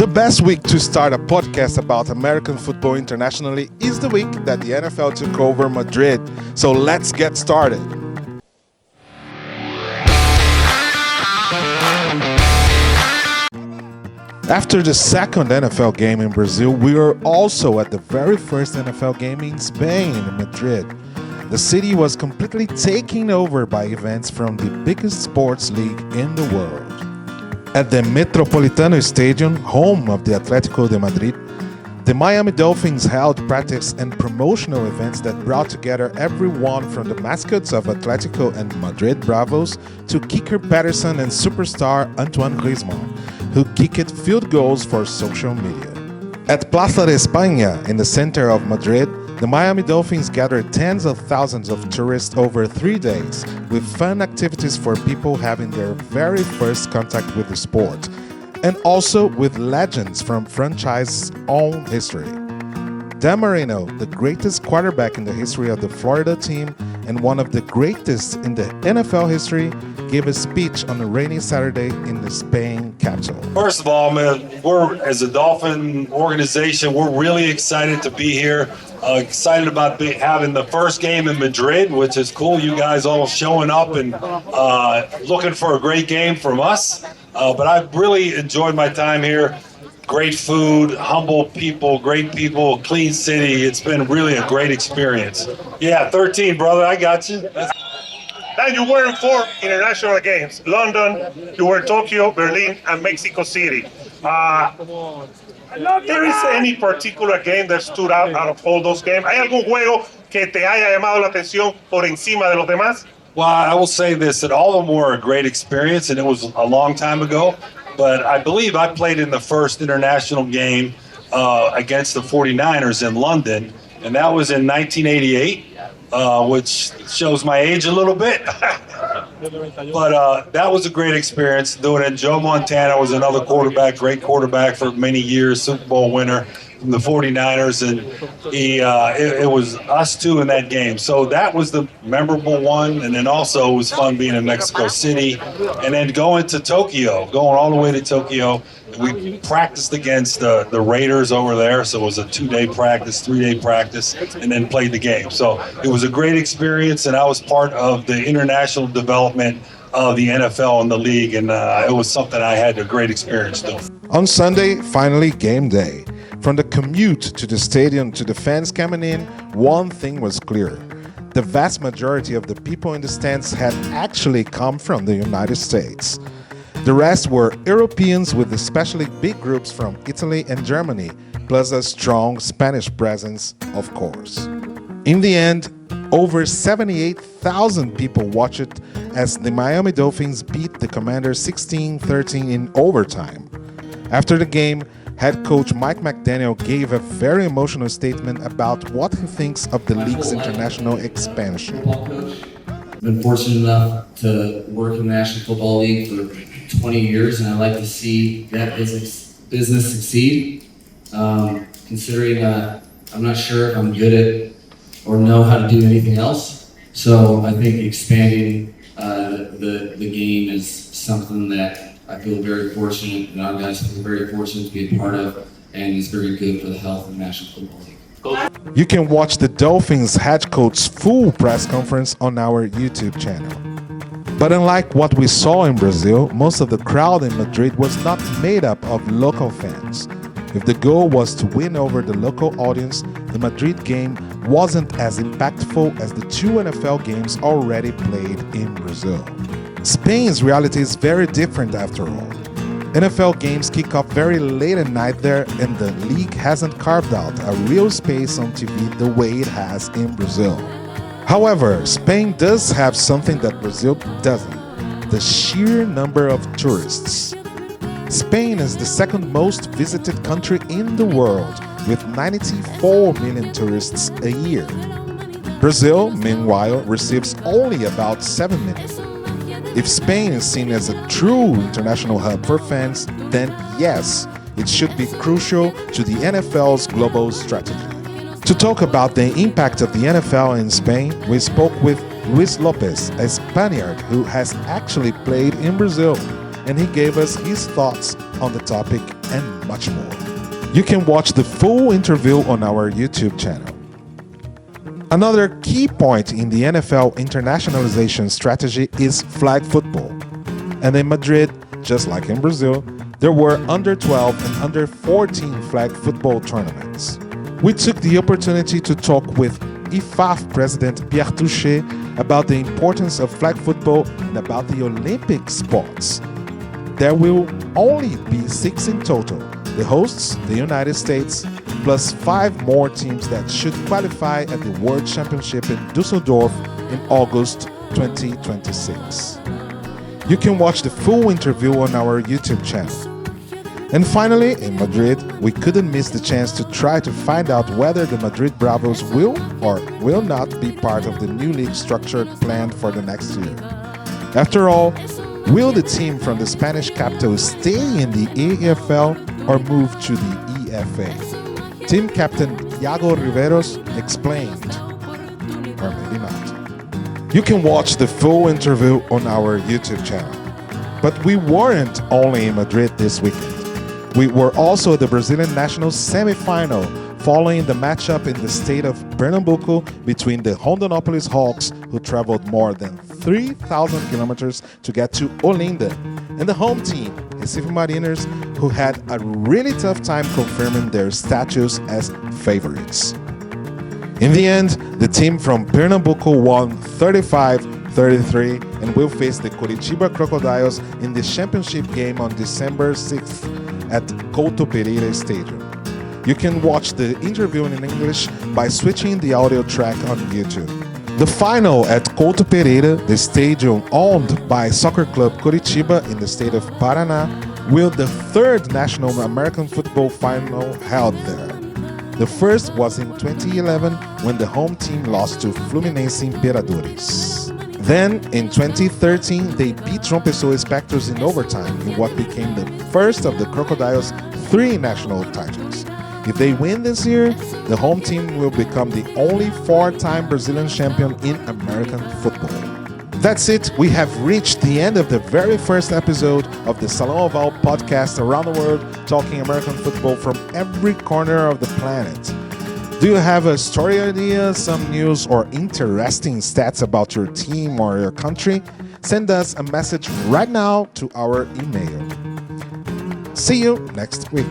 The best week to start a podcast about American football internationally is the week that the NFL took over Madrid. So let's get started. After the second NFL game in Brazil, we are also at the very first NFL game in Spain, in Madrid. The city was completely taken over by events from the biggest sports league in the world. At the Metropolitano Stadium, home of the Atlético de Madrid, the Miami Dolphins held practice and promotional events that brought together everyone from the mascots of Atlético and Madrid Bravos to kicker Patterson and superstar Antoine Griezmann, who kicked field goals for social media. At Plaza de España, in the center of Madrid, the Miami Dolphins gathered tens of thousands of tourists over 3 days, with fun activities for people having their very first contact with the sport, and also with legends from franchise's own history. Dan Marino, the greatest quarterback in the history of the Florida team and one of the greatest in the NFL history, gave a speech on a rainy Saturday in the Spain capital. First of all, man, as a Dolphin organization, we're really excited to be here. Excited about having the first game in Madrid, which is cool. You guys all showing up and looking for a great game from us. But I've really enjoyed my time here. Great food, humble people, great people, clean city. It's been really a great experience. Yeah, 13, brother, I got you. And you were in 4 international games: London, you were Tokyo, Berlin, and Mexico City. There is any particular game that stood out of all those games? ¿Hay algún juego que te haya llamado la atención por encima de los demás? Well, I will say this, that all of them were a great experience, and it was a long time ago. But I believe I played in the first international game against the 49ers in London, and that was in 1988, which shows my age a little bit. But that was a great experience doing it. Joe Montana was another quarterback, great quarterback for many years, Super Bowl winner from the 49ers, and it was us two in that game. So that was the memorable one, and then also it was fun being in Mexico City, and then going all the way to Tokyo. We practiced against the Raiders over there, so it was a 2-day practice, 3-day practice, and then played the game. So it was a great experience, and I was part of the international development of the NFL and the league, and it was something I had a great experience doing. On Sunday, finally game day. From the commute to the stadium to the fans coming in, one thing was clear. The vast majority of the people in the stands had actually come from the United States. The rest were Europeans, with especially big groups from Italy and Germany, plus a strong Spanish presence, of course. In the end, over 78,000 people watched as the Miami Dolphins beat the Commanders 16-13 in overtime. After the game, head coach Mike McDaniel gave a very emotional statement about what he thinks of the league's international expansion. I've been fortunate enough to work in the National Football League for 20 years, and I like to see that business succeed. Considering I'm not sure if I'm good at or know how to do anything else, so I think expanding the game is something that I feel very fortunate, and our guys feel very fortunate to be a part of, and is very good for the health of the National Football League. You can watch the Dolphins head coach's full press conference on our YouTube channel. But unlike what we saw in Brazil, most of the crowd in Madrid was not made up of local fans. If the goal was to win over the local audience, the Madrid game wasn't as impactful as the 2 NFL games already played in Brazil. Spain's reality is very different after all. NFL games kick off very late at night there, and the league hasn't carved out a real space on TV the way it has in Brazil. However, Spain does have something that Brazil doesn't: the sheer number of tourists. Spain is the second most visited country in the world, with 94 million tourists a year. Brazil, meanwhile, receives only about 7 million. If Spain is seen as a true international hub for fans, then yes, it should be crucial to the NFL's global strategy. To talk about the impact of the NFL in Spain, we spoke with Luis Lopez, a Spaniard who has actually played in Brazil, and he gave us his thoughts on the topic and much more. You can watch the full interview on our YouTube channel. Another key point in the NFL internationalization strategy is flag football. And in Madrid, just like in Brazil, there were under 12 and under 14 flag football tournaments. We took the opportunity to talk with IFAF President Pierre Touchet about the importance of flag football and about the Olympic sports. There will only be 6 in total: the hosts, the United States, plus 5 more teams that should qualify at the World Championship in Düsseldorf in August 2026. You can watch the full interview on our YouTube channel. And finally, in Madrid, we couldn't miss the chance to try to find out whether the Madrid Bravos will or will not be part of the new league structure planned for the next year. After all, will the team from the Spanish capital stay in the AFL or move to the EFA? Team captain Iago Riveros explained, or maybe not. You can watch the full interview on our YouTube channel. But we weren't only in Madrid this weekend. We were also at the Brazilian national semifinal, following the matchup in the state of Pernambuco between the Rondonópolis Hawks, who traveled more than 3,000 kilometers to get to Olinda, and the home team, Recife Mariners, who had a really tough time confirming their status as favorites. In the end, the team from Pernambuco won 35-33 and will face the Curitiba Crocodiles in the championship game on December 6th at Couto Pereira Stadium. You can watch the interview in English by switching the audio track on YouTube. The final at Couto Pereira, the stadium owned by Soccer Club Curitiba in the state of Paraná, will the 3rd National American Football final held there. The first was in 2011 when the home team lost to Fluminense Imperadores. Then, in 2013, they beat João Pessoa Spectres in overtime in what became the first of the Crocodiles' 3 national titles. If they win this year, the home team will become the only 4-time Brazilian champion in American football. That's it. We have reached the end of the very first episode of the Salão Oval podcast around the world, talking American football from every corner of the planet. Do you have a story idea, some news, or interesting stats about your team or your country? Send us a message right now to our email. See you next week.